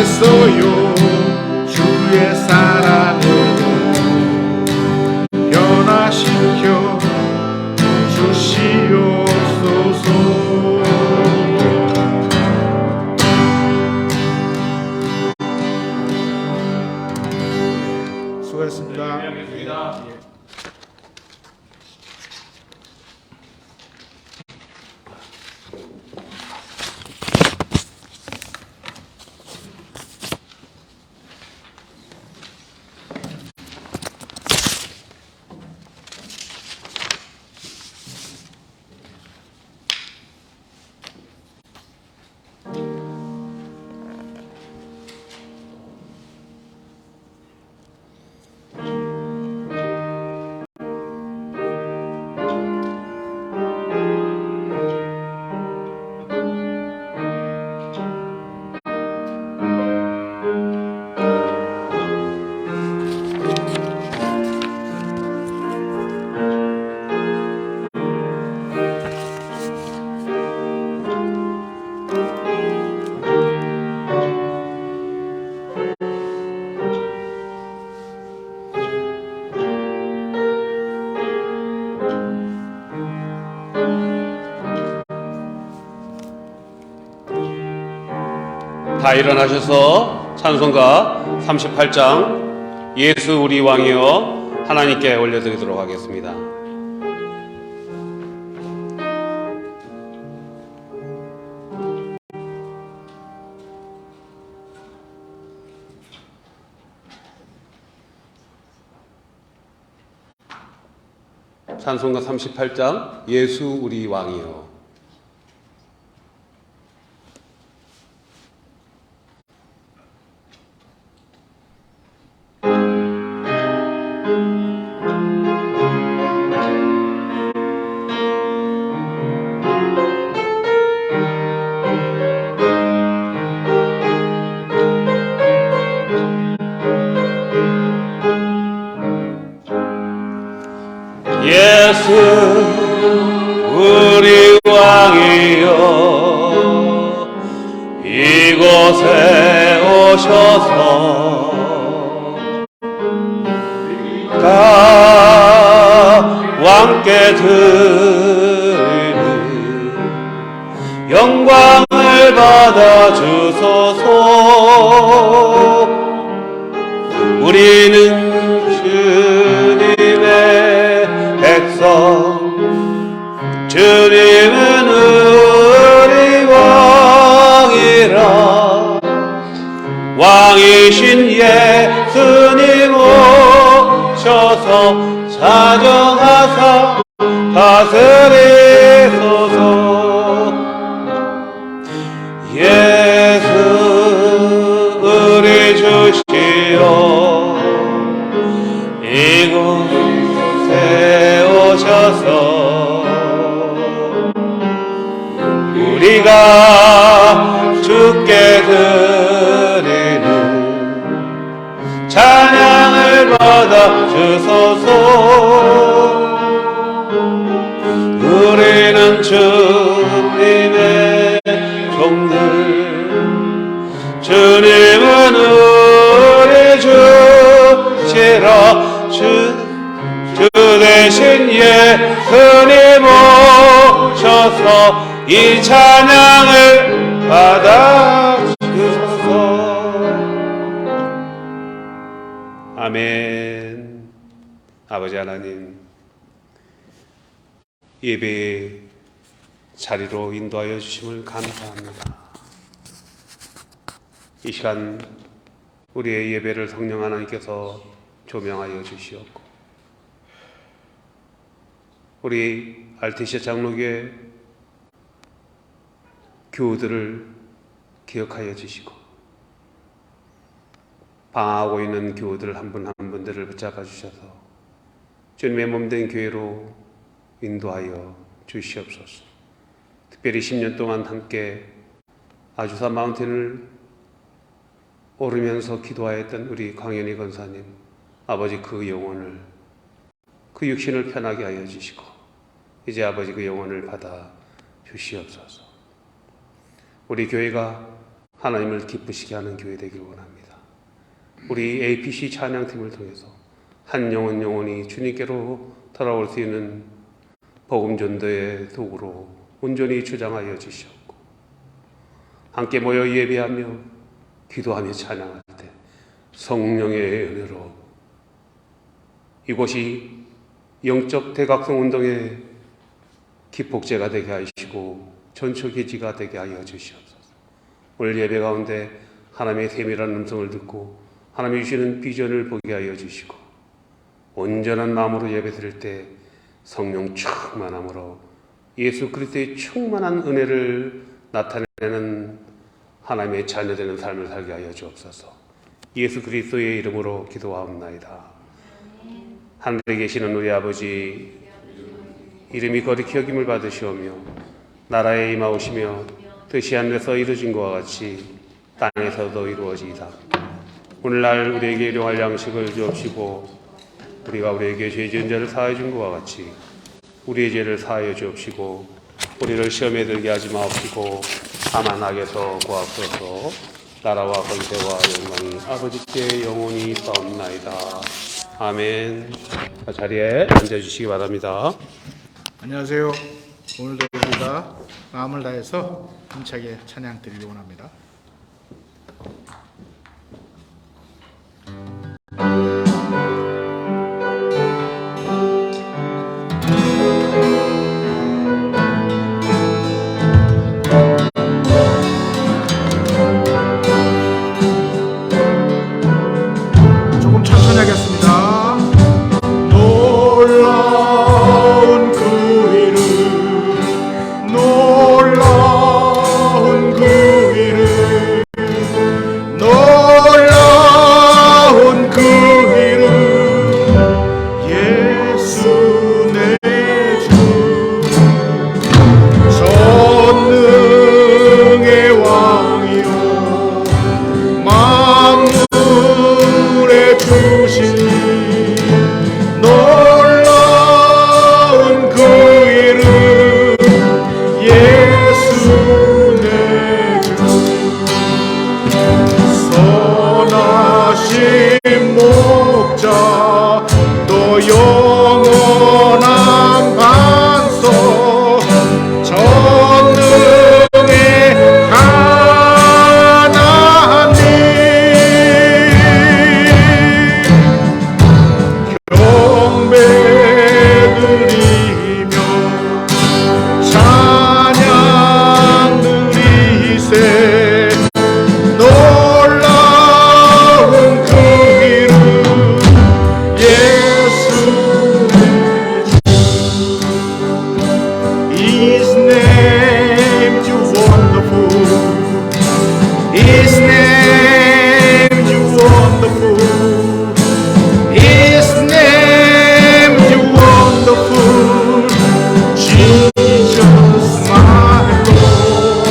알겠어요. 주의 사랑으로 변화시켜 주시옵소서. 수고하셨습니다. 다 일어나셔서 찬송가 38장 예수 우리 왕이여 하나님께 올려드리도록 하겠습니다. 찬송가 38장 예수 우리 왕이여. 예수 우리 왕이여 이곳에 오셔서 다 왕께 드리는 영광을 받아 주소서. 우리는 주님의 백성, 주님은 우리 왕이라. 왕이신 예수님 오셔서 사정하사 다스리소서. 예수 우리 주시여 이곳에 오셔서 우리가 주께 드리는 찬양을 받아 주소서. 우리는 주님의 종들, 주님은 우리 주시라. 주 대신 예수님 오셔서 이 찬양을 받아 주소서. 아멘. 아버지 하나님, 예배의 자리로 인도하여 주심을 감사합니다. 이 시간 우리의 예배를 성령 하나님께서 조명하여 주시옵고, 우리 알테시아 장로교회 교우들을 기억하여 주시고, 방황하고 있는 교우들 한 분 한 분들을 붙잡아 주셔서 주님의 몸된 교회로 인도하여 주시옵소서. 특별히 10년 동안 함께 아주사 마운틴을 오르면서 기도하였던 우리 광현희 권사님, 아버지 그 영혼을, 그 육신을 편하게 하여 주시고 이제 아버지 그 영혼을 받아 주시옵소서. 우리 교회가 하나님을 기쁘시게 하는 교회 되길 원합니다. 우리 APC 찬양팀을 통해서 한 영혼 영혼이 주님께로 돌아올 수 있는 복음 전도의 도구로 온전히 주장하여 주시옵고, 함께 모여 예배하며 기도하며 찬양할 때 성령의 은혜로 이곳이 영적 대각성 운동의 기폭제가 되게 하시고 전초기지가 되게 하여 주시옵소서. 오늘 예배 가운데 하나님의 세밀한 음성을 듣고 하나님이 주시는 비전을 보게 하여 주시고, 온전한 마음으로 예배 드릴 때 성령 충만함으로 예수 그리스도의 충만한 은혜를 나타내는 하나님의 자녀되는 삶을 살게 하여 주옵소서. 예수 그리스도의 이름으로 기도하옵나이다. 하늘에 계시는 우리 아버지, 이름이 거룩히 여김을 받으시오며 나라에 임하오시며 뜻이 하늘에서 이루어진 것과 같이 땅에서도 이루어지이다. 오늘날 우리에게 일용할 양식을 주옵시고, 우리가 우리에게 죄 지은 자를 사하여 준 것과 같이 우리의 죄를 사하여 주옵시고, 우리를 시험에 들게 하지 마옵시고 다만 악에서 구하옵소서. 나라와 권세와 영광이 아버지께 영원히 있사옵나이다. 아멘. 자리에 앉아주시기 바랍니다. 안녕하세요. 오늘도 우리가 마음을 다해서 힘차게 찬양 드리기 원합니다. 조금 천천히 하겠습니다. 놀라운 그 이름, 놀라운 그 이름, 놀라운 그 이름, 예수 내 주, 전능의 왕이요 만물의 주시니, 놀라운 그 이름, 예수 내 주, 선하신 목자, 또 영원한 반석, 전능의 하나님, 경배 드리며 찬양 드리세, 놀라운 그 이름, 예수 내 주. His name you wonderful, His name you wonderful, His name you wonderful, Jesus my Lord.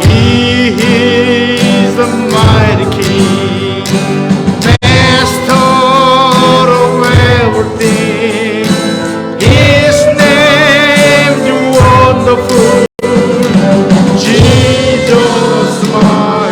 He is the mighty King, Master of everything. His name you wonderful, Jesus my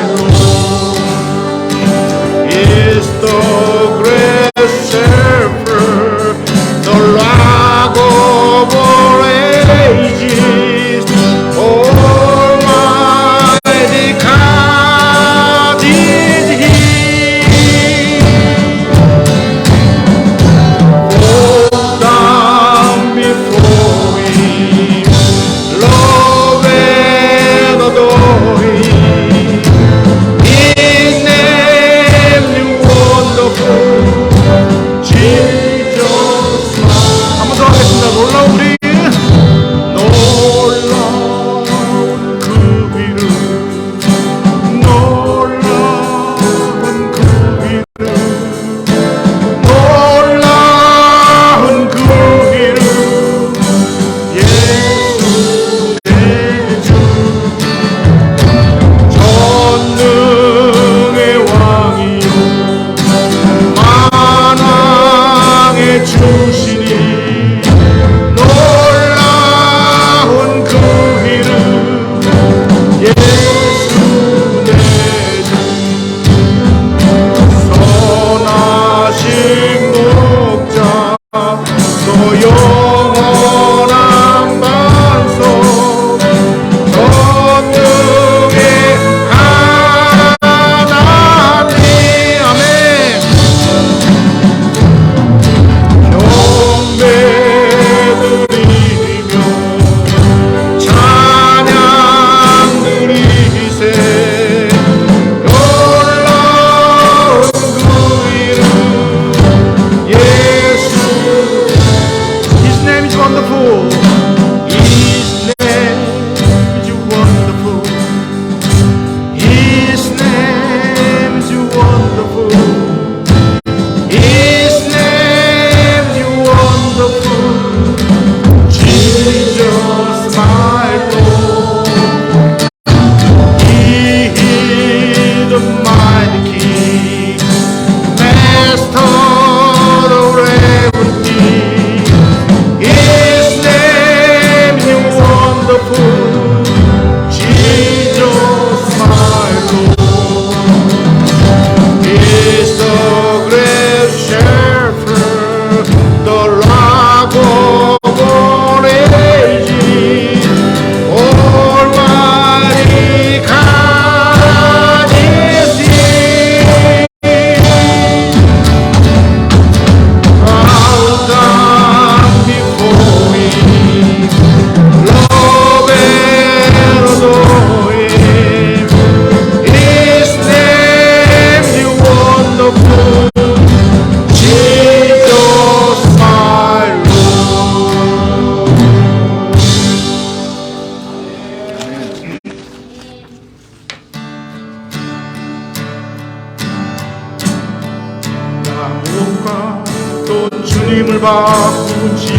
바꾸지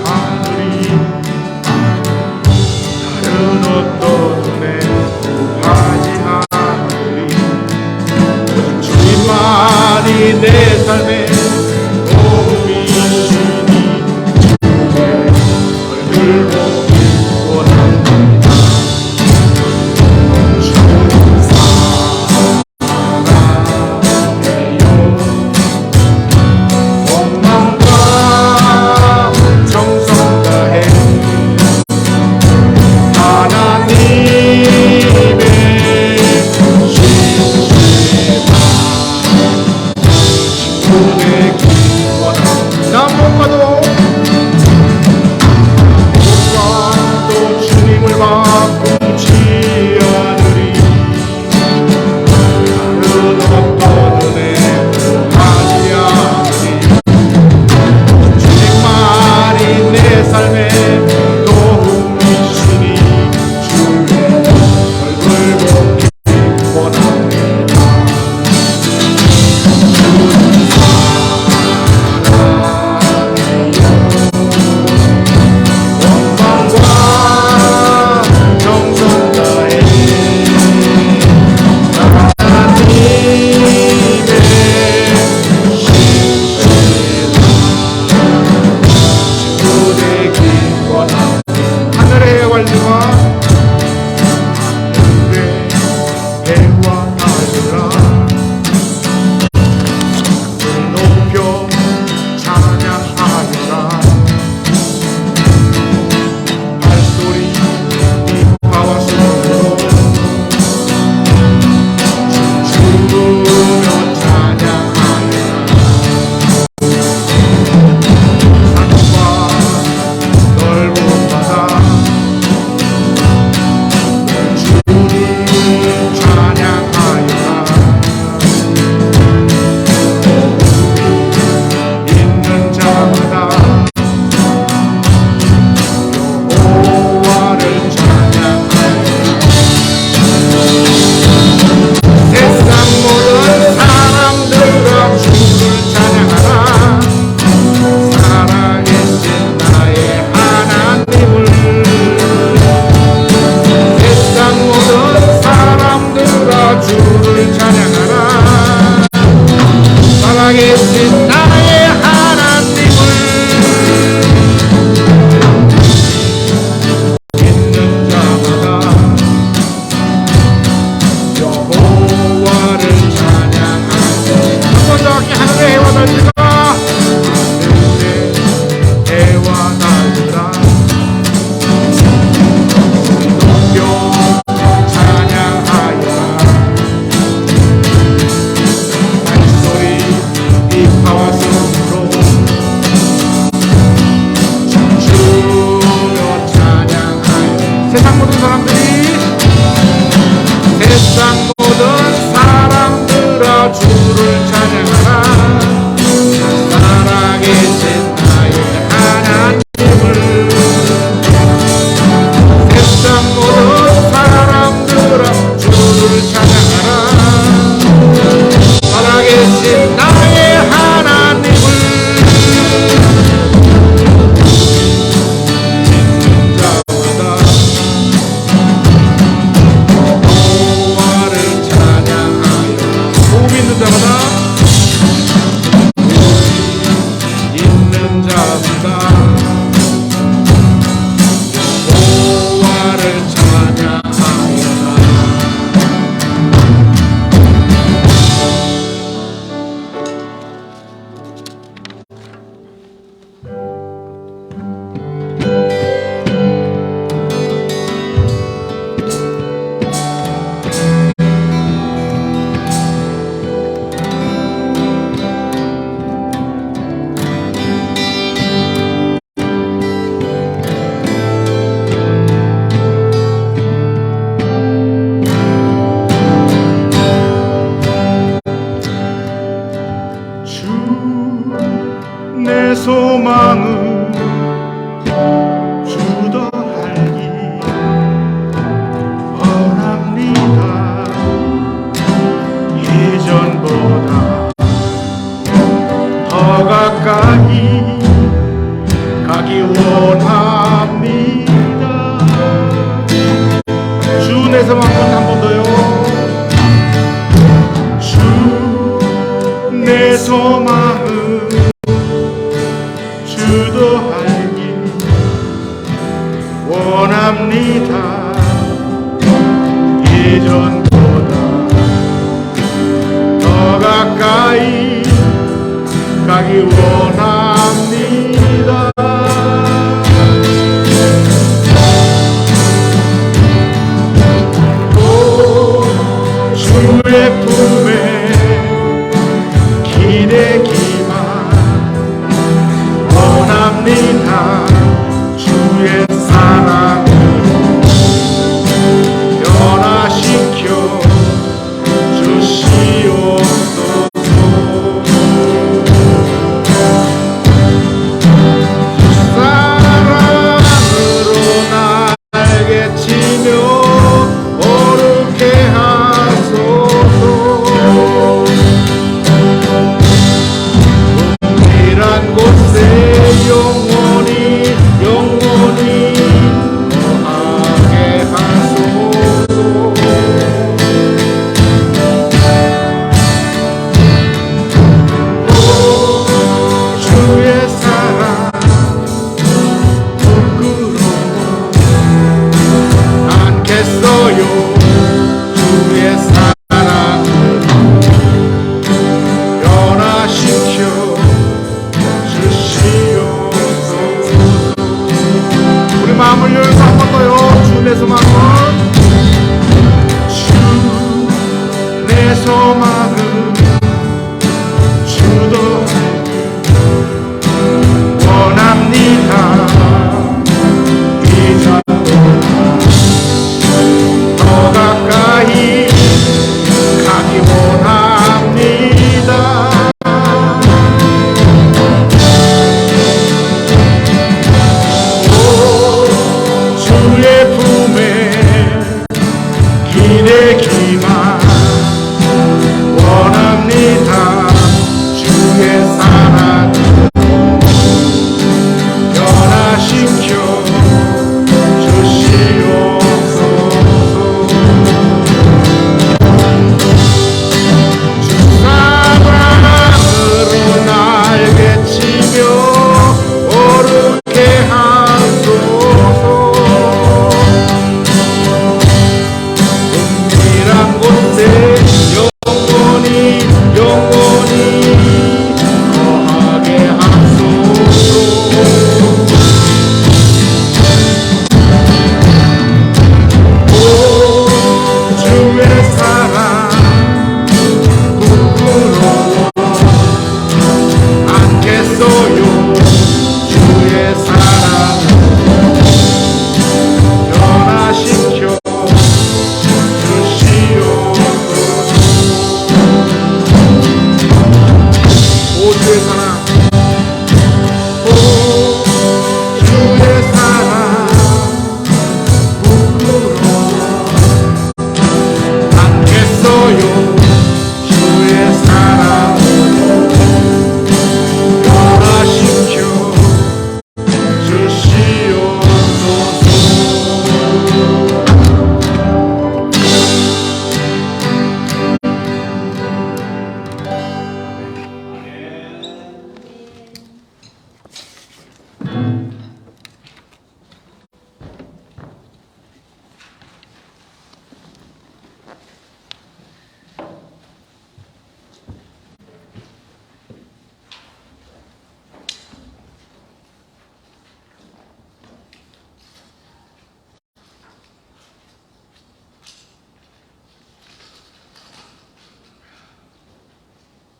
하늘이 다른 어떤 눈에 구하지 않으리. 오직 주님만이 내 삶의 도움이시니 주의 얼굴 보기 원합니다. 주님 못 가도 원합니다. 예전보다 더 가까이 가기 원합니다. 주의 품에 기대기만 원합니다. 주의 사랑을 변화시켜 주시옵소서. 사랑으로 날개 치며 어렵게 하소서. 은밀한 곳에 영원히 거하게 하소서. 주의 사랑 부끄러워 않겠어요. 주의 사랑을 변화시켜 주시옵소서. 우리 마음을 열고 한 번 더요. 주 내 소망은 주 내 소망은 주도 원합니다. 이전보다 더 가까이 가기 원합니다. 주의 품에 기대기만 원합니다. 주의 사랑을 변화시켜 주시옵소서. 주 사랑으로 날개치며 어렵게 하소서. 은밀한 곳에 영원히 거하게 하소서. 주의 사랑 부끄러워 않겠어요. 주의 사랑을 변화시켜 주시옵소서. 오 주의 사랑, 오 주의 사랑 부끄러워 않겠어요. 주의 사랑을 변화시켜 주시옵소서.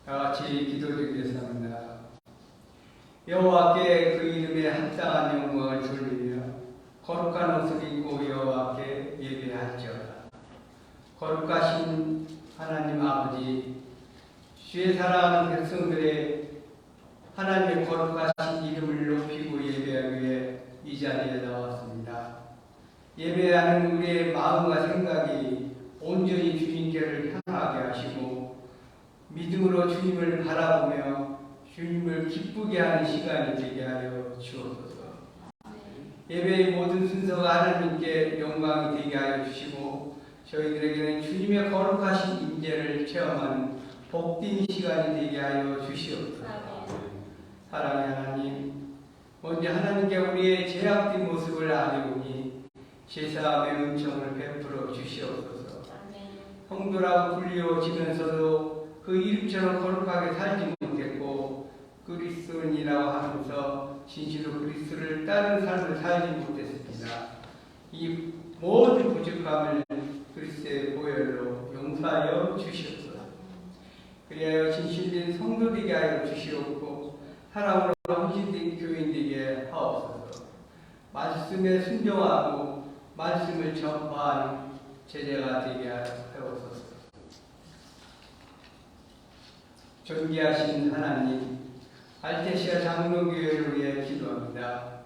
다 같이 기도드리겠습니다. 여호와께 그 이름에 합당한 영광을 돌리며 거룩한 옷을 입고 여호와께 예배할지어다. 거룩하신 하나님 아버지, 주의 사랑하는 백성들의 하나님의 거룩하신 이름을 높이고 예배하기 위해 이 자리에 나왔습니다. 예배하는 우리의 마음과 생각이 온전히 주님께를 향하게 하시고 믿음으로 주님을 바라보며 주님을 기쁘게 하는 시간이 되게 하여 주옵소서. 예배의 모든 순서가 하나님께 영광이 되게 하여 주시고 저희들에게는 주님의 거룩하신 임재를 체험하는 복된 시간이 되게 하여 주시옵소서. 사랑의 하나님, 먼저 하나님께 우리의 죄악된 모습을 아뢰오니 제사함의 은총을 베풀어 주시옵소서. 성도라고 불리워지면서도 그 이름처럼 거룩하게 살지 못했고 그리스도인이라고 하면서 진실로 그리스도를 따르는 삶을 살지 못했습니다. 이 모든 부족함을 그리스도의 보혈로 용서하여 주시옵소서. 그리하여 진실된 성도 되게 하여 주시옵고 사랑으로 헌신된 교인 되게 하옵소서. 말씀에 순종하고 말씀을 전파하는 제자가 되게 하옵소서. 존귀하신 하나님, 알테시아 장로교회를 위해 기도합니다.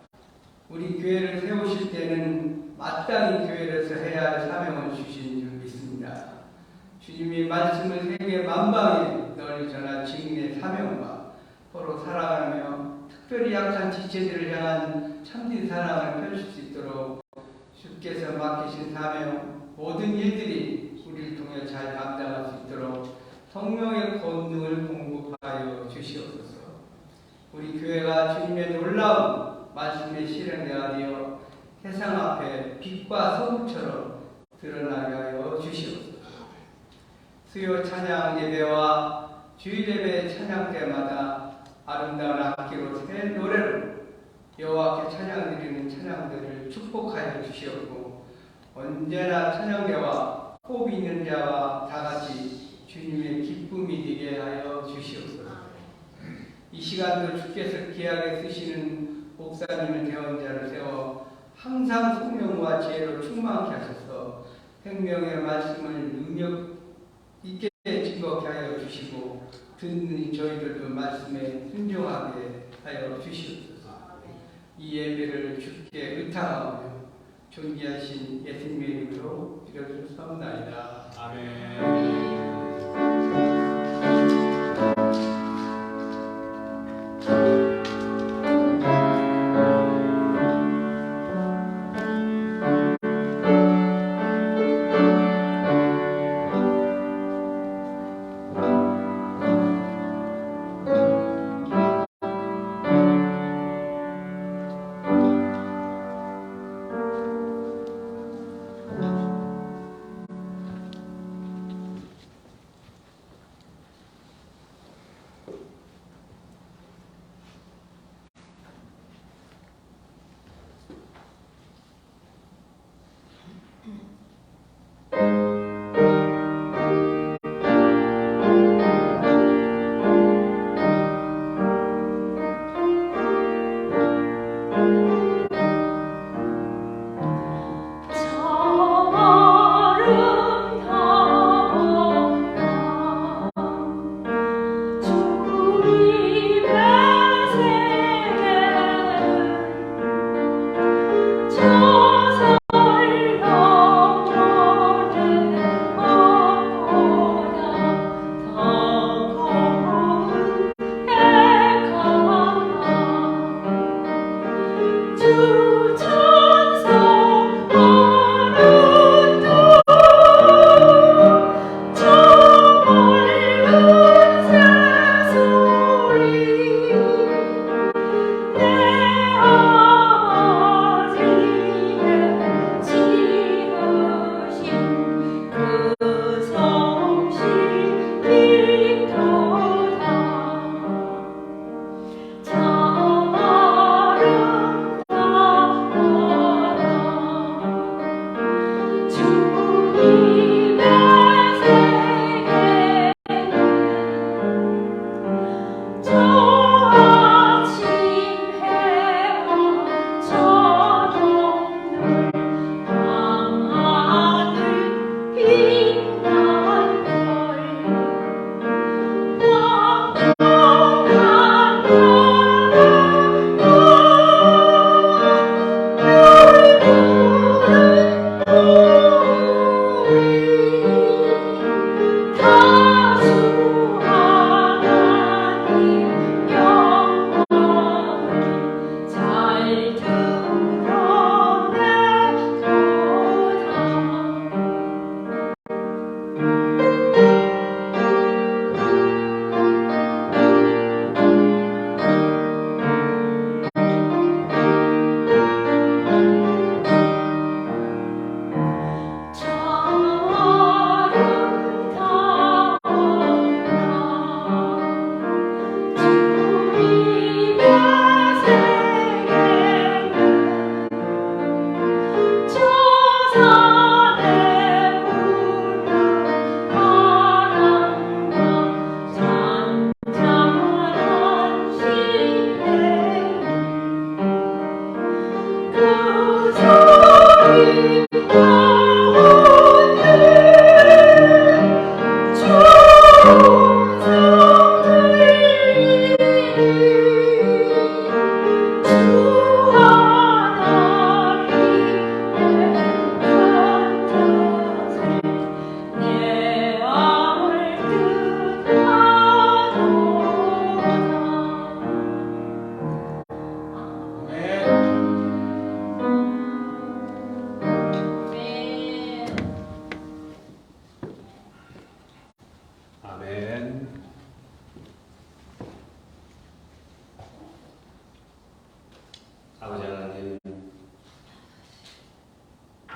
우리 교회를 세우실 때는 마땅히 교회에서 해야 할 사명을 주신 줄 믿습니다. 주님이 말씀을 세계 만방에 널리 전한 증인의 사명과 서로 살아가며 특별히 약한 지체들을 향한 참된 사랑을 펼칠 수 있도록 주께서 맡기신 사명, 모든 일들이 우리를 통해 잘 감당할 수 있도록 성령의 권능을 공급하여 주시옵소서. 우리 교회가 주님의 놀라운 말씀의 실행자가 되어 세상 앞에 빛과 소금처럼 드러나게 하여 주시옵소서. 수요 찬양 예배와 주일 예배 찬양 때마다 아름다운 악기로 새 노래로 여호와께 찬양 드리는 찬양들을 축복하여 주시옵고 언제나 찬양대와 호흡 있는 자와 다같이 주님의 기쁨이 되게 하여 주시옵소서. 이 시간도 주께서 귀하게 쓰시는 목사님을 대언자를 세워 항상 성령과 지혜로 충만케 하셔서 생명의 말씀을 능력 있게 즐겁게 하여 주시고 듣는 저희들도 말씀에 순종하게 하여 주시옵소서. 이 예배를 주께 의탁하며 존귀하신 예수님의 이름으로 기도드렸사옵나이다. 아멘.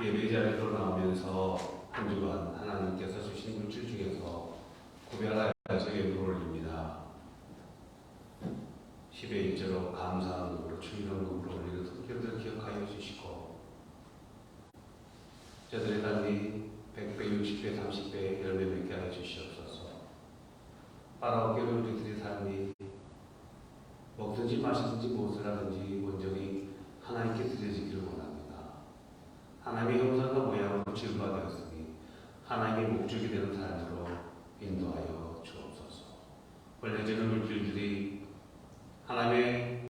예배자리로 나오면서 한 주간 하나님께서 주신 물질 중에서 구별하여서 예물을 올립니다. 10의 1절로 감사한 눈으로 충성금으로 올리는 성결들 기억하여 주시고 저들의 삶이 100배, 60배, 30배 열매 맺게 하여 주시옵소서. 바라옵기를 우리들의 삶이 먹든지 마시든지 무엇을 하든지 온전히 하나님께 드려지기를 원합니다. 하나님의 형상과 모양으로 지음받았으니 하나님의 목적이 되는 삶으로 인도하여 주옵소서. 원래되는 물질들이 하나님의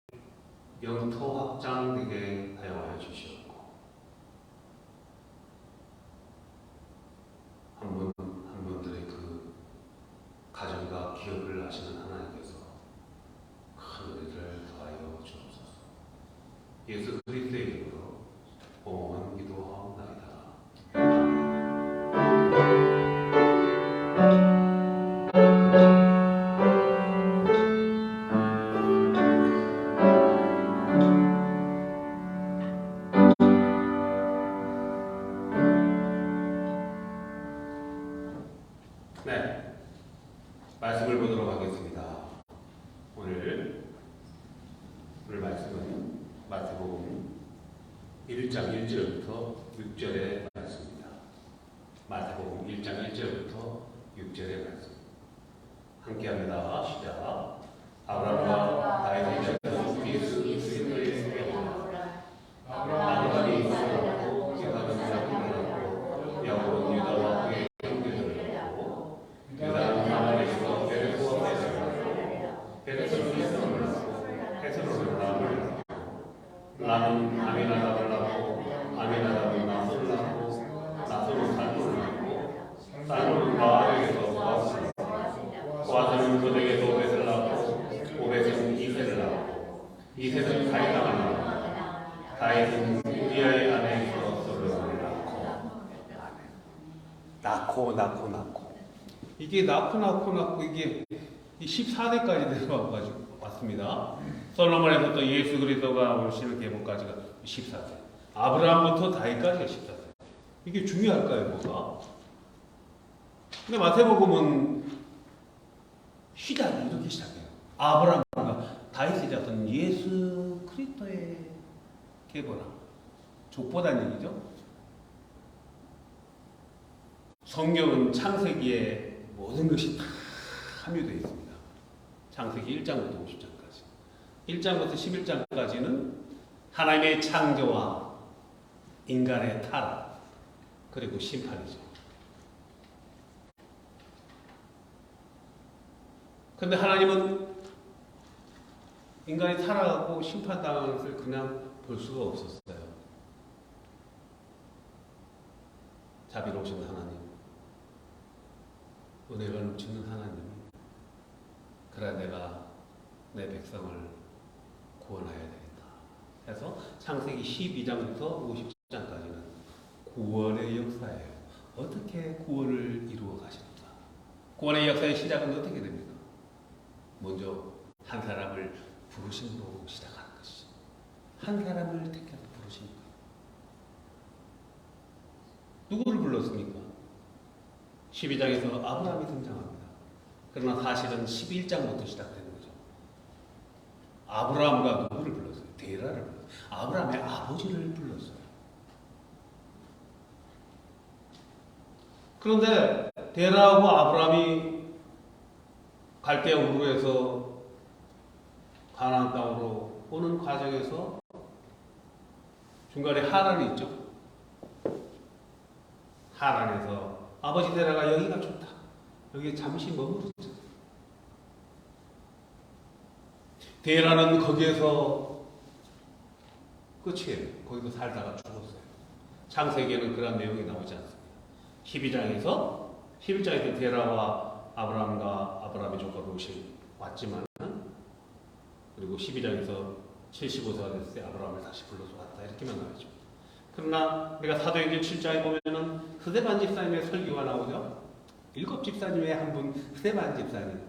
영토 확장되게 하여 주시옵고 한 분 한 분들의 그 가정과 기업을 하시는 하나님께서 큰 은혜를 더하여 주옵소서. 예수 그리스도의 이름으로 공헌 기도하옵나이다. 네, 말씀을 보도록 하겠습니다. 오늘 말씀은 마태복음 1장 1절부터 6절의 말씀입니다. 마태복음 1장 1절부터 6절의 말씀. 함께합니다. 시작. 아브라함과 다윗의 자손 예수 그리스도의 아브라함이 이삭을 이삭은 이삭을 낳고 야곱은 유다와 그의 형제들을 낳고 유다는 하나님에서 베레스와 베레스는 이스라엘을 낳고 헤스론은 람을 낳고 람은 아미나답을 낳고 아미나답은 나손을 낳고 나손은 살몬을 낳고 살몬은 바알에게서 보아스를 낳고 보아스는 고덱에서 오벳을 낳고 오벳은 이새를 낳고 이새는 다윗을 낳고 다윗은 우리아의 아내에서 솔로몬을 낳고 이게 낳고 이게 14대까지 내려와가지고 왔습니다. 솔로몬에서 또 예수 그리스도가 오시는 계보까지가 14대. 아브라함부터 다윗까지가 14대. 이게 중요할까요, 뭐가? 근데 마태복음은 시작이 이렇게 시작해요. 아브라함과 다윗의 자손 예수 그리스도의 계보라. 족보다는 얘기죠. 성경은 창세기에 모든 것이 다 함유되어 있습니다. 창세기 1장부터 50장까지. 1장부터 11장까지는 하나님의 창조와 인간의 타락, 그리고 심판이죠. 근데 하나님은 인간이 타락하고 심판당하는 것을 그냥 볼 수가 없었어요. 자비로우신 하나님, 은혜가 넘치는 하나님이 그래 내가 내 백성을 구원해야 되겠다 해서 창세기 12장부터 50장까지는 구원의 역사예요. 어떻게 구원을 이루어 가십니까? 구원의 역사의 시작은 어떻게 됩니까? 먼저 한 사람을 부르심으로 시작하는 것이죠. 한 사람을 택해서 부르신 거예요. 누구를 불렀습니까? 12장에서 아브라함이 등장합니다. 그러나 사실은 11장부터 시작되는 거죠. 아브라함과 누구를 불렀어요? 데라를 불렀어요. 아브라함의 아버지를 불렀어요. 그런데 데라하고 아브라함이 갈대아 우르에서 가나안 땅으로 오는 과정에서 중간에 하란이 있죠. 하란에서 아버지 데라가 여기가 좋다. 여기 잠시 머무르자. 데라는 거기에서 끝이에요. 거기서 살다가 죽었어요. 창세기에는 그런 내용이 나오지 않습니다. 11장에서 데라와 아브라함과 아브라함의 조카 롯이 왔지만, 그리고 12장에서 75세가 됐을 때 아브라함을 다시 불러서 왔다 이렇게만 나오죠. 그러나 우리가 사도행전 7장에 보면은 스데반 집사님의 설교가 나오죠. 7 집사님의 한 분 스데반 집사님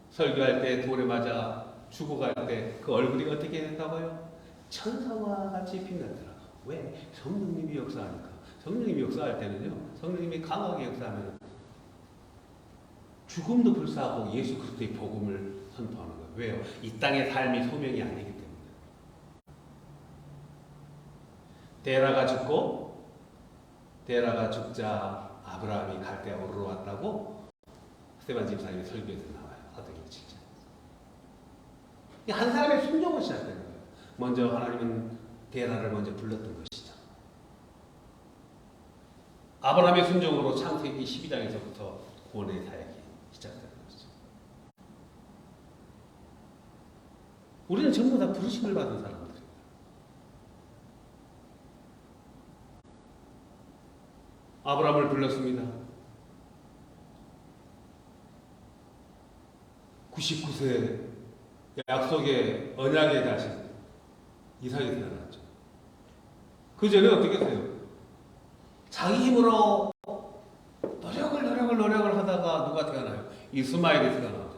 설교할 때 돌에 맞아 죽어갈 때 그 얼굴이 어떻게 됐다고요? 천사와 같이 빛나더라. 왜? 성령님이 역사하니까 성령님이 역사할 때는요, 성령님이 강하게 역사하면 죽음도 불사하고 예수 그리스도의 복음을 선포하는 거예요. 왜요? 이 땅의 삶이 소명이 아니기 때문에. 데라가 죽고 데라가 죽자 아브라함이 갈대아 우르로 왔다고 스데반 집사님이 설교에서 나와요. 사도행전 7장. 한 사람의 순종을 시작되는 거예요. 먼저 하나님은 데라를 먼저 불렀던 것이죠. 아브라함의 순종으로 창세기 12장에서부터 구원의 사역이 시작되는 것이죠. 우리는 전부 다 부르심을 받은 사람들입니다. 아브라함을 불렀습니다. 99세 약속의 언약의 자식 이삭이 태어났죠. 그 전에 어떻게 했어요? 자기 힘으로 노력을 하다가 누가 태어나요? 이스마엘이 태어나잖아요.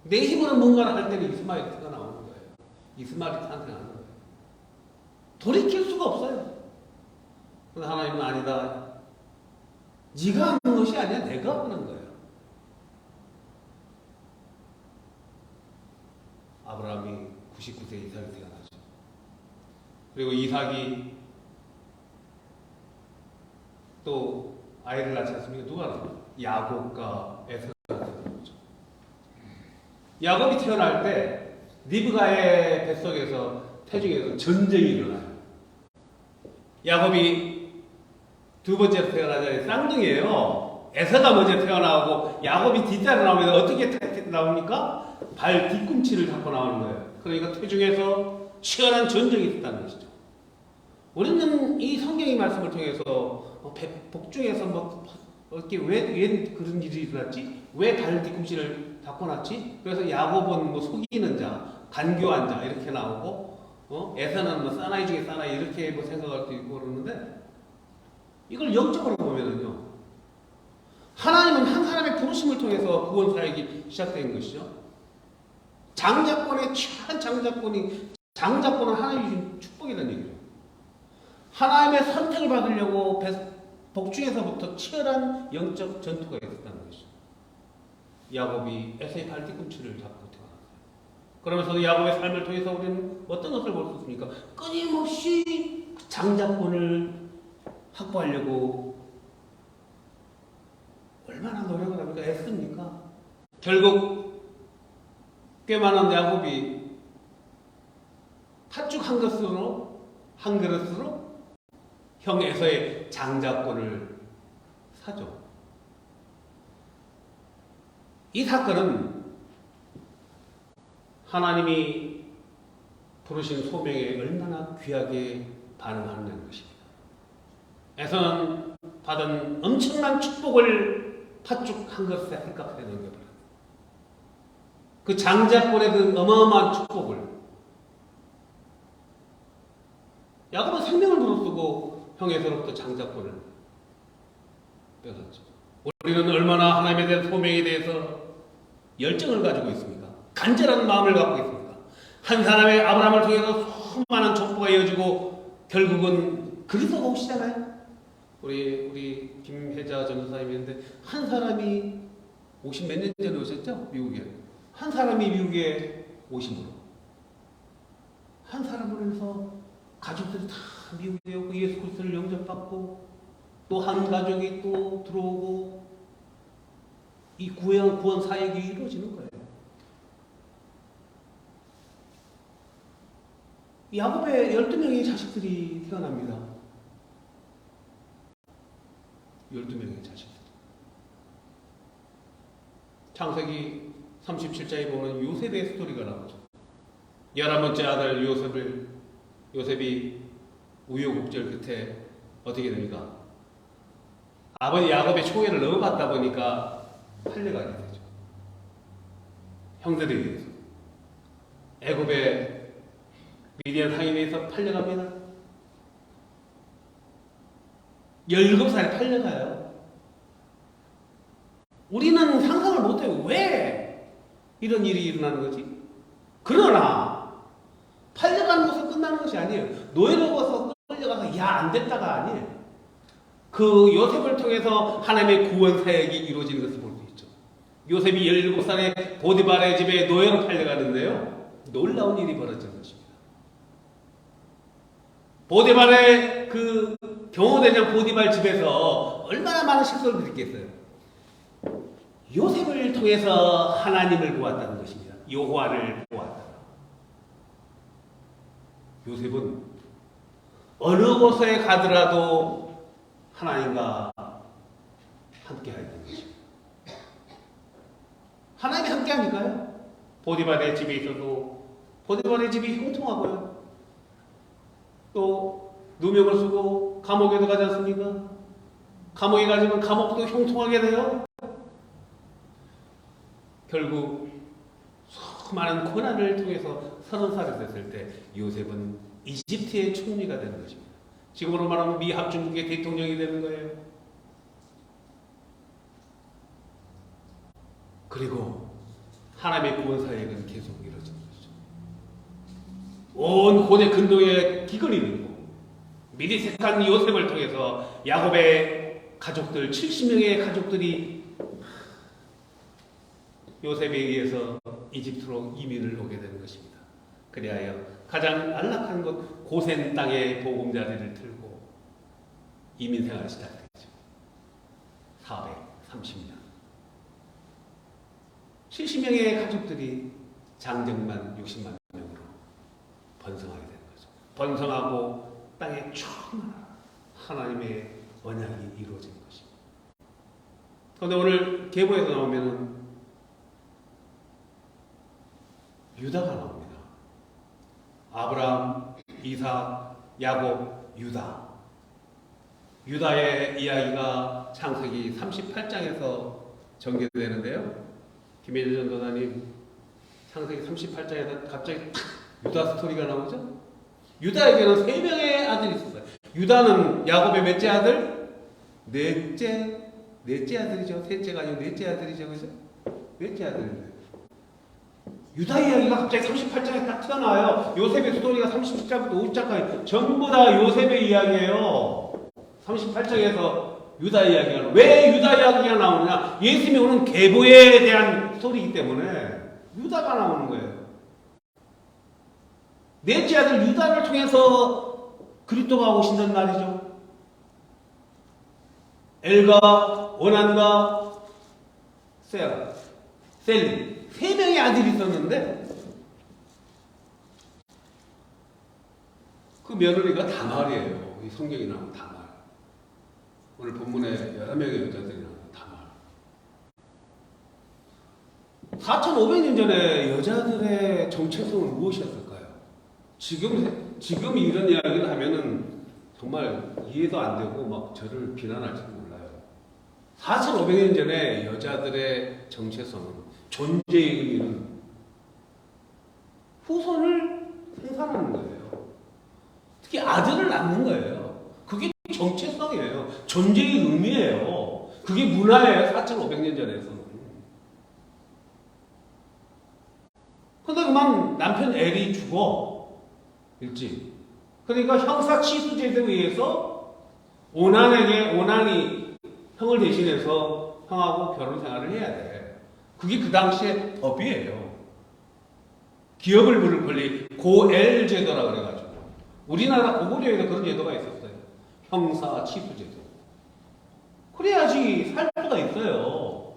내 힘으로 뭔가를 할 때는 이스마엘이 태어나오는 거예요. 이스마엘이 탄생하는 거예요. 돌이킬 수가 없어요. 그런데 하나님은 아니다. 네가 하는 것이 아니야. 내가 하는 거예요. 아브라함이 99세 이삭이 태어나죠. 그리고 이삭이 또 아이를 낳지 않습니까? 누가 낳아요? 야곱과 에서가 태어나죠. 야곱이 태어날 때 리브가의 뱃속에서 태중에서 전쟁이 일어나요. 야곱이 두 번째로 태어나자니 쌍둥이에요. 에서가 먼저 태어나고 야곱이 뒷자리로 나오면 어떻게 나옵니까? 발 뒤꿈치를 잡고 나오는 거예요. 그러니까 태중에서 치열한 전쟁이 있었다는 것이죠. 우리는 이 성경의 말씀을 통해서 복중에서 어떻게 왜 그런 일이 일어났지? 왜 발 뒤꿈치를 잡고 났지? 그래서 야곱은 속이는 자, 간교한 자 이렇게 나오고 에서는 사나이 중에 사나이 이렇게 생각할 수 있고 그러는데 이걸 영적으로 보면은요. 하나님은 한 사람의 부르심을 통해서 구원 사역이 시작된 것이죠. 장자권의 취한 장자권은 하나님이 준 축복이라는 얘기예요. 하나님의 선택을 받으려고 복중에서부터 치열한 영적 전투가 있었다는 것이죠. 야곱이 에서의 발 뒤꿈치를 잡고 태어났어요. 그러면서 야곱의 삶을 통해서 우리는 어떤 것을 볼 수 있습니까? 끊임없이 장자권을 확보하려고 얼마나 노력을 합니까? 애씁니까? 결국 꽤 많은 야곱이 팥죽 한 그릇으로 형 에서의 장자권을 사죠. 이 사건은 하나님이 부르신 소명에 얼마나 귀하게 반응하는 것입니다. 에서는 받은 엄청난 축복을 팥죽 한 그릇에 한값에 넘겨버려요. 그 장자권의 그 어마어마한 축복을 야곱은 생명을 무릅쓰고 형에서로부터 장자권을 뺏었죠. 우리는 얼마나 하나님에 대한 소명에 대해서 열정을 가지고 있습니까? 간절한 마음을 갖고 있습니까? 한 사람의 아브라함을 통해서 수많은 족보가 이어지고 결국은 그리스도가 오시잖아요. 우리 김혜자 전도사님인데 한 사람이 50 몇 년 전에 오셨죠? 미국에. 한 사람이 미국에 오심으로 한 사람으로 해서 가족들이 다 미국에 오고 예수 그리스도를 영접받고 또 한 가족이 또 들어오고 이 구원 사역이 이루어지는 거예요. 야곱의 12명의 자식들이 태어납니다. 12명의 자식들. 창세기 37장에 보면 요셉의 스토리가 나오죠. 11번째 아들 요셉이 우여곡절 끝에 어떻게 됩니까? 아버지 야곱의 총애를 너무 받다 보니까 팔려가게 되죠. 형들에 의해서. 애굽의 미디안 상인에 의해서 팔려갑니다. 17살에 팔려가요. 우리는 상상을 못해요. 왜 이런 일이 일어나는 거지? 그러나 팔려가는 것은 끝나는 것이 아니에요. 노예로워서 끌려가서 야 안 됐다 했다가 아니에요. 그 요셉을 통해서 하나님의 구원 사역이 이루어지는 것을 볼 수 있죠. 요셉이 17살에 보디발의 집에 노예로 팔려가는데요. 놀라운 일이 벌어진 것입니다. 보디발의 그 경호대장 보디발 집에서 얼마나 많은 식소를 드렸겠어요. 요셉을 통해서 하나님을 보았다는 것입니다. 여호와를 보았다. 요셉은 어느 곳에 가더라도 하나님과 함께 하였던 것입니다. 하나님이 함께 하니까요. 보디발의 집에 있어도 보디발의 집이 형통하고요. 또 누명을 쓰고 감옥에도 가지 않습니까? 감옥에 가지면 감옥도 형통하게 돼요. 결국 수많은 고난을 통해서 30살이 됐을 때 요셉은 이집트의 총리가 되는 것입니다. 지금으로 말하면 미 합중국의 대통령이 되는 거예요. 그리고 하나님의 구원 사역은 계속 이루어지는 것이죠. 온 고대 근동의 기근이 되고 미리 택한 요셉을 통해서 야곱의 가족들 70명의 가족들이 요셉에 의해서 이집트로 이민을 오게 되는 것입니다. 그리하여 가장 안락한 곳 고센 땅의 보금자리를 들고 이민 생활을 시작했죠. 430년. 70명의 가족들이 장정만 60만 명으로 번성하게 되는 거죠. 번성하고 땅에 충만한 하나님의 언약이 이루어진 것입니다. 그런데 오늘 계보에서 나오면은 유다가 나옵니다. 아브라함, 이삭, 야곱, 유다. 유다의 이야기가 창세기 38장에서 전개되는데요. 김혜재 전도사님, 창세기 38장에서 갑자기 유다 스토리가 나오죠? 유다에게는 3명의 아들이 있었어요. 유다는 야곱의 몇째 아들? 넷째 아들이죠. 셋째가 아니고 넷째 아들이죠. 그죠? 넷째 아들인데. 유다 이야기가 갑자기 38장에 딱 튀어나와요. 요셉의 스토리가 37장부터 50장까지 전부 다 요셉의 이야기예요. 38장에서 유다 이야기가 나와요. 왜 유다 이야기가 나오느냐? 예수님이 오는 계보에 대한 스토리이기 때문에 유다가 나오는 거예요. 넷째 아들 유다를 통해서 그리스도가 오신다는 말이죠. 엘과 오난과 셀리 3명의 아들이 있었는데 그 며느리가 다말이에요. 이 성경에 나오는 다말. 오늘 본문에 11명의 여자들이 나오는 다말. 4,500년 전에 여자들의 정체성은 무엇이었을까요? 지금 이런 이야기를 하면은 정말 이해도 안 되고 막 저를 비난할지도 몰라요. 4,500년 전에 여자들의 정체성은 존재의 의미는 후손을 생산하는 거예요. 특히 아들을 낳는 거예요. 그게 정체성이에요. 존재의 의미예요. 그게 문화예요. 4,500년 전에서는. 근데 그만 남편 엘이 죽어. 일찍. 그러니까 형사 치수 제도에 의해서 오난이 형을 대신해서 형하고 결혼 생활을 해야 돼. 그게 그 당시에 법이에요. 기업을 부를 권리 고엘 제도라 그래가지고 우리나라 고구려에도 그런 제도가 있었어요. 형사 치수 제도. 그래야지 살 수가 있어요.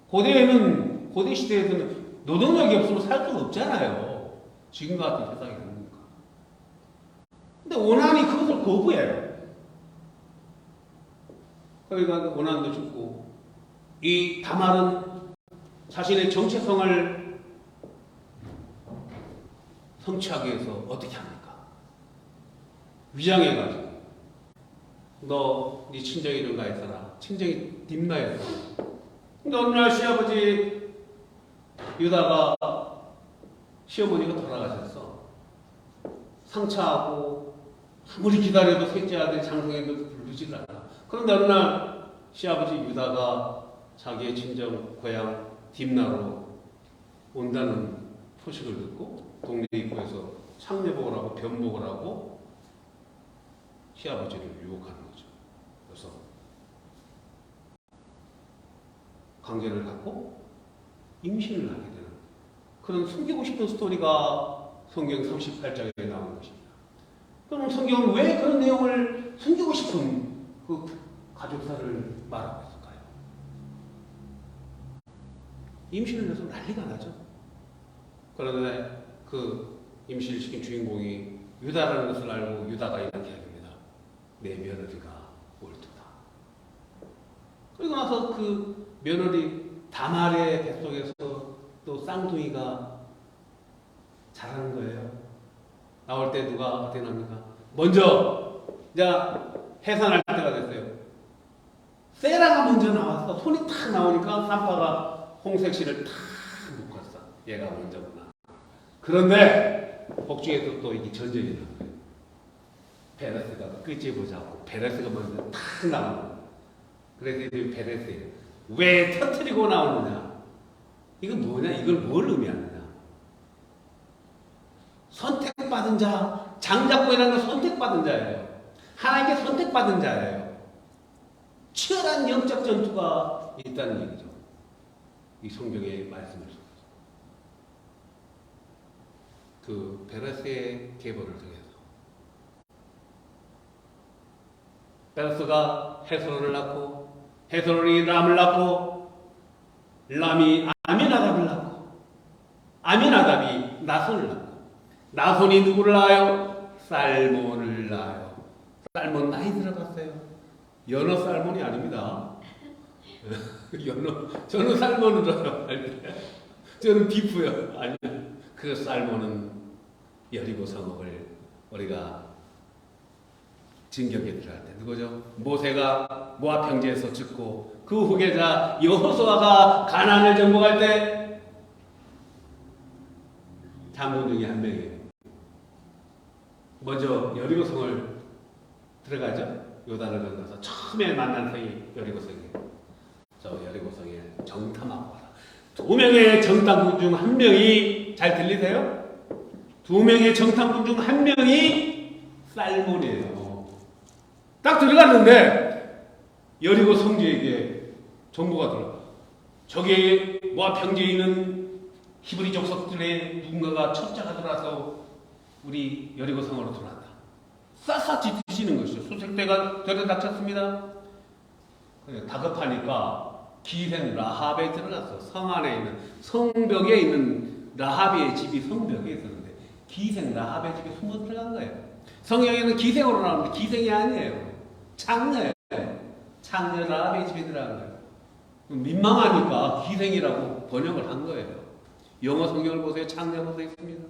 고대 시대에서는 노동력이 없으면 살 수가 없잖아요. 지금 같은 세상이 됩니까? 근데 오난이 그것을 거부해요. 그러니까 오난도 죽고 이 다말은 자신의 정체성을 성취하기 위해서 어떻게 합니까? 위장해가지고 너 네 친정이 이런가 했잖아. 친정이 딥나였어. 근데 어느 날 시아버지 유다가 시어머니가 돌아가셨어. 상처하고 아무리 기다려도 셋째 아들이 장성에도 부르질 않아. 그런데 어느 날 시아버지 유다가 자기의 친정 고향 딥나로 온다는 소식을 듣고 동네 입구에서 창례복을 하고 변복을 하고 시아버지를 유혹하는 거죠. 그래서 강제를 갖고 임신을 하게 되는 그런 숨기고 싶은 스토리가 성경 38장에 나오는 것입니다. 그럼 성경은 왜 그런 내용을 숨기고 싶은 그 가족사를 말하고 있을까요? 임신을 해서 난리가 나죠. 그런데 그 임신을 시킨 주인공이 유다라는 것을 알고 유다가 이렇게 합니다. 내 며느리가 옳도다. 그리고 나서 그 며느리 다말의 뱃속에서 또 쌍둥이가 자라는 거예요. 나올 때 누가 어떻게 납니까? 먼저 이제 해산할 때가 됐어요. 세라가 먼저 나와서 손이 탁 나오니까 산파가 홍색실을 탁 묶었어. 얘가 먼저구나. 그런데 복중에서 또 이게 전쟁이 나는 거예요. 베레스가 끄집어잡고 베레스가 먼저 탁 나오는 거예요. 그래서 이제 베레스예요. 왜 터뜨리고 나오느냐? 이건 뭐냐? 이걸 뭘 의미하느냐? 선택받은 자, 장자권이라는 건 선택받은 자예요. 하나님께 선택받은 자예요. 치열한 영적 전투가 있다는 얘기죠. 이 성경의 말씀을 통해서. 그 베레스의 계보를 통해서 베레스가 헤스론을 낳고 헤스론이 람을 낳고 람이 아미나답을 낳고 아미나답이 나손을 낳고 나손이 누구를 낳아요? 살몬을 낳아요. 살몬 나이 들어봤어요. 연어 살몬이 아닙니다. 연어, 저는 살몬으로 할 때, 저는 비프요. 아니, 그 살몬은 여리고 성읍을 우리가 진격에 들어갈 때 누구죠? 모세가 모압 평지에서 죽고 그 후계자 여호수아가 가나안을 정복할 때 장군 중에 한 명이에요. 먼저 여리고 성을 들어가죠. 요단을 건너서 처음에 만난 성이 여리고 성이에요. 저 여리고 성에 정탐하고 와라. 두 명의 정탐꾼 중 한 명이 잘 들리세요? 두 명의 정탐꾼 중 한 명이 살몬이에요. 딱 들어갔는데 여리고 성지에게 정보가 들어가. 저기 모압 평지에 있는 히브리 족속들의 누군가가 첩자가 들어와서 우리 여리고 성으로 들어왔다. 샅샅이 뒤지는 것이죠. 수색대가 들여닥쳤습니다. 다급하니까 기생 라합에 들어갔어. 성 안에 있는 성벽에 있는 라합의 집이 성벽에 있었는데 기생 라합의 집에 숨어 들어간 거예요. 성경에는 기생으로 나오는데 기생이 아니에요. 창녀예요. 창녀 라합의 집에 들어간 거예요. 민망하니까 기생이라고 번역을 한 거예요. 영어 성경을 보세요. 창녀로 되어 있습니다.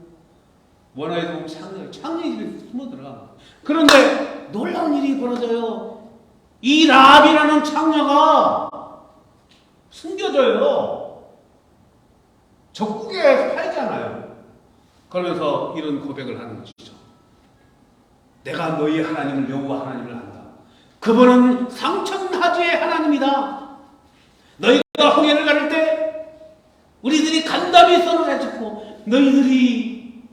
원어에도 보면 창녀의 집에 숨어 들어간 거예요. 그런데 놀라운 일이 벌어져요. 이 라합이라는 창녀가 숨겨져요. 적국에 살잖아요. 그러면서 이런 고백을 하는 것이죠. 내가 너희 하나님을 여호와 하나님을 안다. 그분은 상천하지의 하나님이다. 너희가 홍해를 가를 때 우리들이 간담이 선을 해줬고 너희들이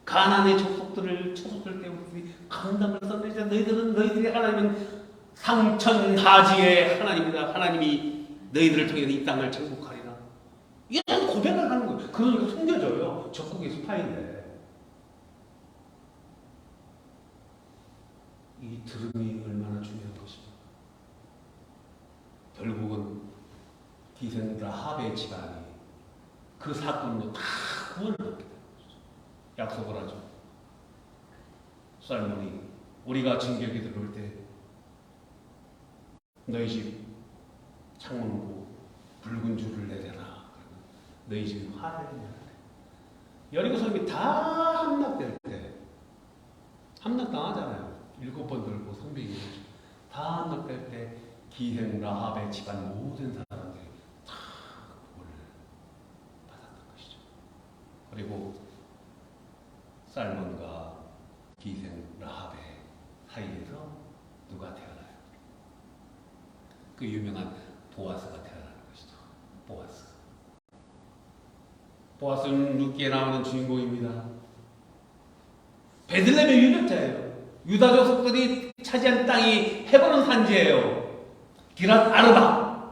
가나안의 족속들을 쳐줬을 때 우리들이 간담을 선을 해줘. 너희들의 하나님은 상천하지의 하나님이다. 하나님이 너희들을 통해서 이 땅을 정복하리라. 이런 고백을 하는 거예요. 그러니까 숨겨져요. 적국의 스파인데. 이 들음이 얼마나 중요한 것입니까? 결국은 기생 라합의 집안이 그 사건으로 다 구원을 받게 되는 거죠. 약속을 하죠. 살몬이 우리가 진격에 들어올 때 너희 집 창문으로 붉은 줄을 내려라. 너희 집이 화를 내라. 여리고 성이 다 함락될 때 함락당하잖아요. 7번 들고 성벽이 다 함락될 때 기생 라합의 집안 모든 사람들이 다 구원을 받았던 것이죠. 그리고 살몬과 기생 라합의 사이에서 누가 태어나요? 그 유명한 보아스가 태어나는 것이죠. 보아스. 보아스는 룻기에 나오는 주인공입니다. 베들레헴의 유력자예요. 유다 족속들이 차지한 땅이 헤브론 산지예요. 기랏 아르바.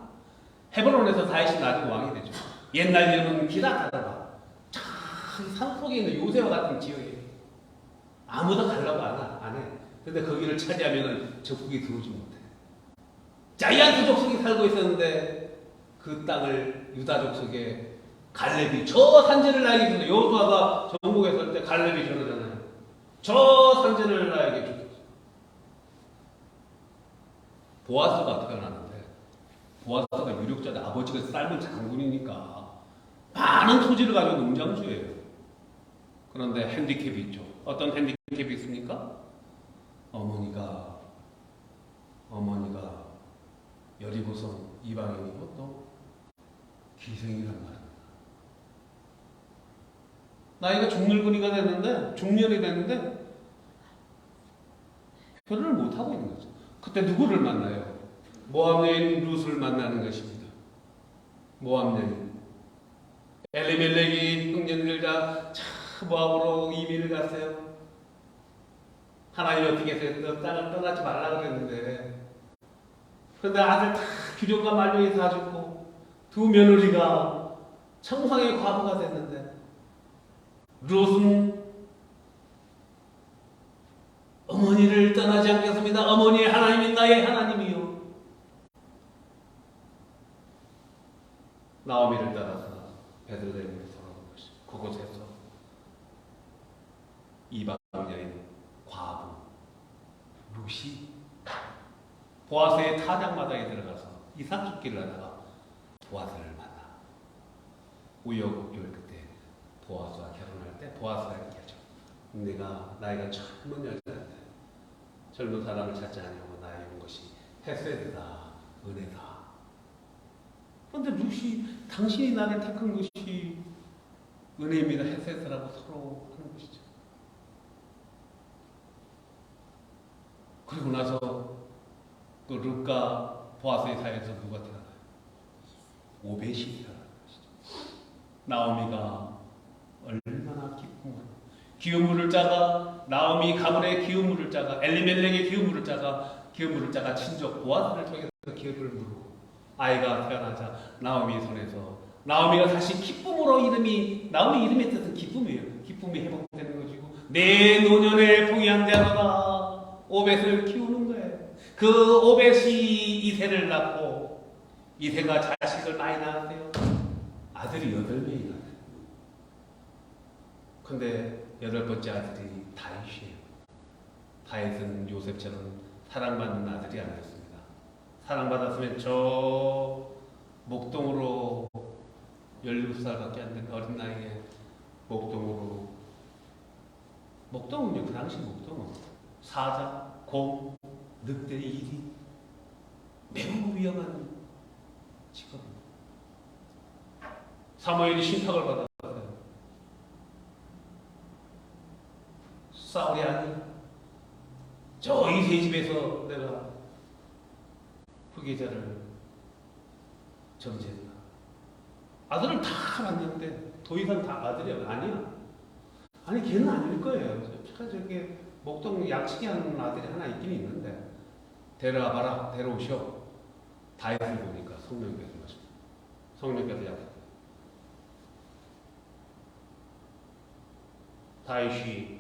헤브론에서 다윗이 나중에 왕이 되죠. 옛날 이름은 기랏 아르바. 참 산속에 있는 요새와 같은 지역이에요. 아무도 가려고 안 해. 근데 거기를 차지하면 적국이 들어오지 못해. 자이언트 족속이 살고 있었는데 그 땅을 유다 족속에 갈렙이 저 산지를 나에게 줬어요. 여호수아가 전국에 설 때 갈렙이 저러잖아요. 저 산지를 나에게 줬어요. 보아스가 어떻게 나는데 보아스가 유력자인데 아버지가 삶은 장군이니까 많은 토지를 가지고 농장주예요. 그런데 핸디캡이 있죠. 어떤 핸디캡이 있습니까? 어머니가 여리고성 이방인이고 또 기생이란 말입니다. 나이가 중늙은이가 됐는데 중년이 됐는데 결혼을 못하고 있는 거죠. 그때 누구를 만나요? 모압 여인 룻을 만나는 것입니다. 모압 여인. 엘리멜렉이 흉년을 다 모압으로 이민을 갔어요. 하나님 어떻게 해서 너 땅을 떠나지 말라 그랬는데 그런데 아들 다 비룡과 말룡이 다 죽고 두 며느리가 청상의 과부가 됐는데 룻은 어머니를 떠나지 않겠습니다. 어머니의 하나님이 나의 하나님이요. 나오미를 따라서 베들레헴에 돌아온 것이 그곳에서 이방 여인 과부 룻이 보아스의 타작마당에 들어가서 이삭 줍기를 하다가 보아스를 만나. 우여곡절 끝에 보아스와 결혼할 때 보아스가 얘기하죠. 내가 나이가 젊은 여자인데 젊은 사람을 찾지 않으려고 나에게 온 것이 헤세드다, 은혜다. 그런데 룻이 당신이 나를 택한 것이 은혜입니다, 헤세드라고 서로 하는 것이죠. 그리고 나서 그 룻과 보아스의 사이에서 누가 태어나요? 오벳이 태어나는 것이죠. 나오미가 얼마나 기쁨으로 기업물을 짜가 나오미 가문의 기업물을 짜가 엘리멜렉의 기업물을 짜가 친족 보아스를 통해서 기업을 물고 아이가 태어나자 나오미 손에서 나오미가 다시 기쁨으로 나오미 이름의 뜻은 기쁨이에요. 기쁨이 회복되는 것이고 내 노년에 풍요한대하다가 오벳을 키우는 거예요. 그 오벳이 이세를 낳고 이세가 자식을 많이 낳았어요. 아들이 8명이 낳았어요. 근데 8번째 아들이 다윗이에요. 다윗은 요셉처럼 사랑받는 아들이 아니었습니다. 사랑받았으면 저 목동으로 17살밖에 안 된 어린 나이에 목동은요, 그 당시 목동은 사자, 곰, 늑대, 이리 매우 위험한 직업입니다. 사무엘이 신탁을 받았어요. 사울이 아니야. 저 이세 집에서 내가 후계자를 점지했다. 아들을 다 낳는데 더 이상 다 아들이 아니야. 아니 걔는 아닐 거예요. 저게 목동 양치기 하는 아들이 하나 있긴 있는데 데려와봐라, 데려오셔. 다윗을 보니까 성령께서 마십니다. 성령께서 약속해요. 다윗이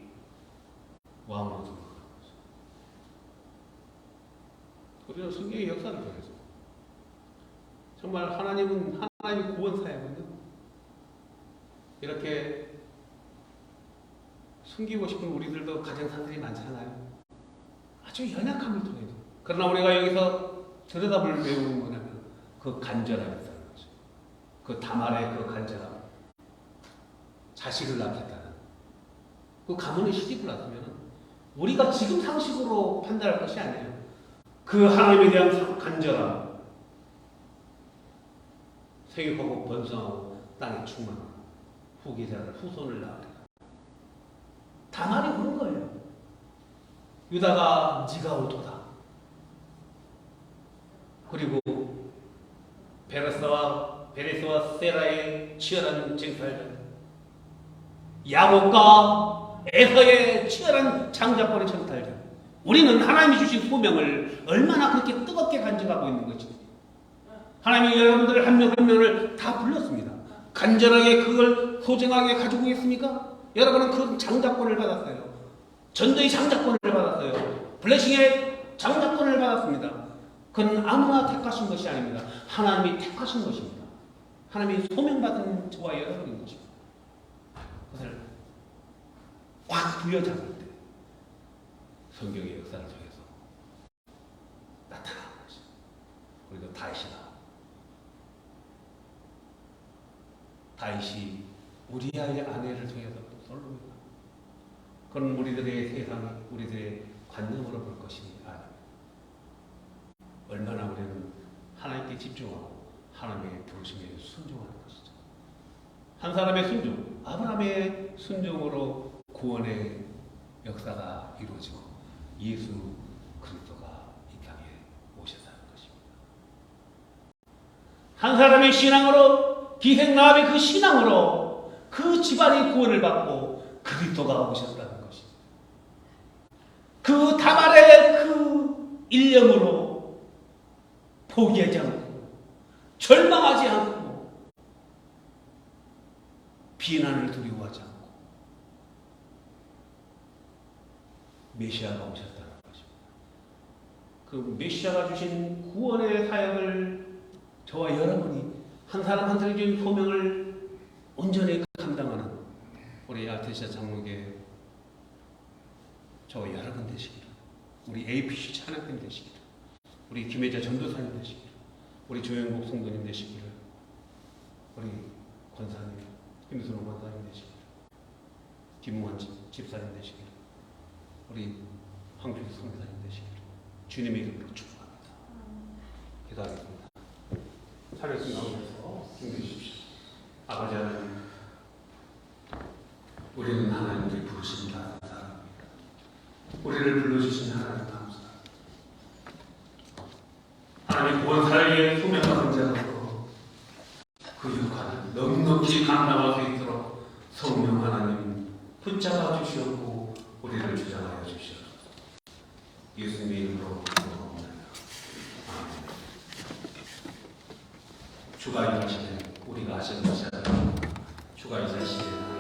왕으로 들어가는 거죠. 우리는 성경의 역사를 통해서 정말 하나님이 구원사였거든요. 이렇게 숨기고 싶은 우리들도 가정사들이 많잖아요. 아주 연약함을 통해서. 그러나 우리가 여기서 들여다볼 배우는 뭐냐면 그 간절함이 있다는 거죠. 그 다말의 그 간절함. 자식을 낳겠다는. 그 가문에 시집을 낳으면 우리가 지금 상식으로 판단할 것이 아니에요. 그 하나님에 대한 간절함. 생육하고 번성하고 땅에 충만하고 후손을 낳으리라. 다말이 그런 거예요. 유다가 네가 오도다. 그리고 베레스와 세라의 치열한 쟁탈전, 야곱과 에서의 치열한 장자권의 쟁탈전, 우리는 하나님이 주신 소명을 얼마나 그렇게 뜨겁게 간직하고 있는 것인지. 하나님이 여러분들 한 명 한 명을 다 불렀습니다. 간절하게 그걸 소중하게 가지고 있습니까? 여러분은 그 장자권을 받았어요. 전도의 장자권을 받았어요. 블레싱의 장자권을 받았습니다. 그건 아무나 택하신 것이 아닙니다. 하나님이 택하신 것입니다. 하나님이 소명받은 저와 여러분인 것입니다. 그것을 확 부여잡을 때 성경의 역사를 통해서 나타나는 것입니다. 우리도 다윗이 우리아의 아내를 통해서 솔로몬, 그건 우리들의 세상, 우리들의 관념으로 볼 것이 아닙니다. 얼마나 우리는 하나님께 집중하고 하나님의 부르심에 순종하는 것이죠. 한 사람의 순종, 아브라함의 순종으로 구원의 역사가 이루어지고 예수 그리스도가 이 땅에 오셨다는 것입니다. 한 사람의 신앙으로, 기생 라합의 그 신앙으로 그 집안이 구원을 받고 그리스도가 오셨다는 것입니다. 그 다말의 그 일념으로 포기하지 않고 절망하지 않고 비난을 두려워하지 않고 메시아가 오셨다는 것입니다. 그 메시아가 주신 구원의 사역을 저와 여러분이 한 사람 한 사람이 준 소명을 온전히 감당하는 우리 알테시아 장로계 저와 여러분 되시기를, 우리 APC 찬양팀 되시기를, 우리 김혜자 전도사님 되시기를, 우리 조영국 성도님 되시기를, 우리 권사님, 김순호 권사님 되시기를, 김무환 집사님 되시기를, 우리 황필수 성사님 되시기를 주님의 이름으로 축복합니다. 기도하겠습니다. 차례씀 나오셔서 준비해 주십시오. 아버지 하나님, 우리는 하나님을 부르신 사람입니다. 우리를 불러주신 하나님 감사합니다. 하나님 구원사의 소명과 감사하고 그 역할을 넉넉히 감당할 수 있도록 성령 하나님 붙잡아 주시옵고 우리를 주장하여 주시옵소서. 예수님의 이름으로 기도합니다. 아멘. 주가 일하시면 우리가 하시는 것이 아니라 주가 일하시면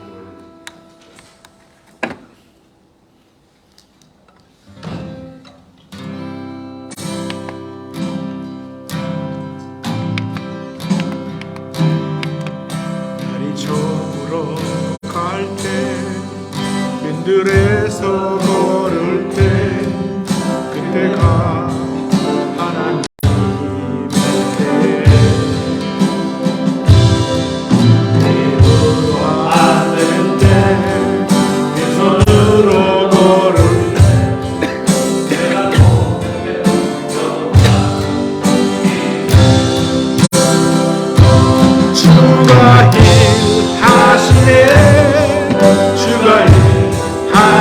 들에서 걸을 때 그때가 하나님의 힘으로 안 될 때 빈손으로 걸을 때 내가 고개 주가 일하시네 주가 일하시네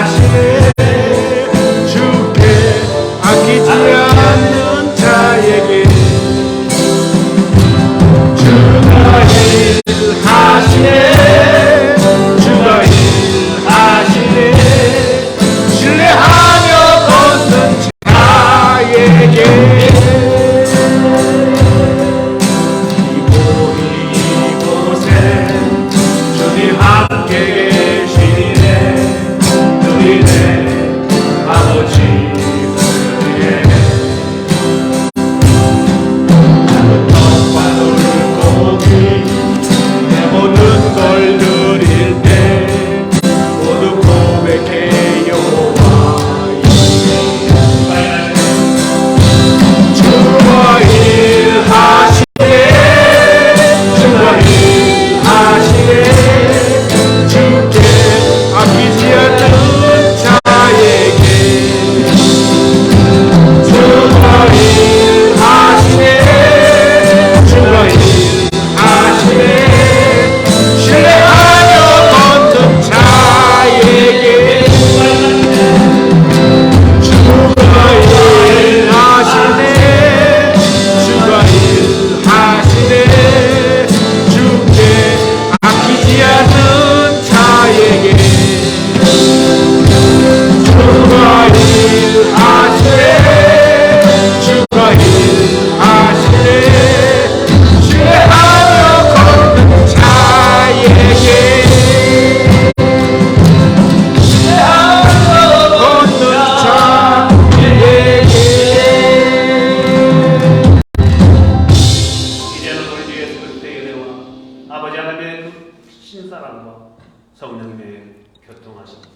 교통하십니다.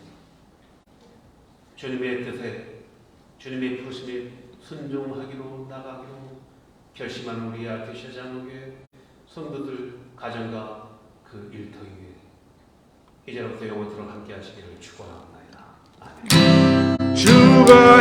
주님의 뜻에 주님의 부르심에 순종하기로 나가기로 결심하는 우리 알테시아 장로교회 성도들 가정과 그 일터 위에 이제부터 영원토록 함께 하시기를 축원합니다. 아멘. 주가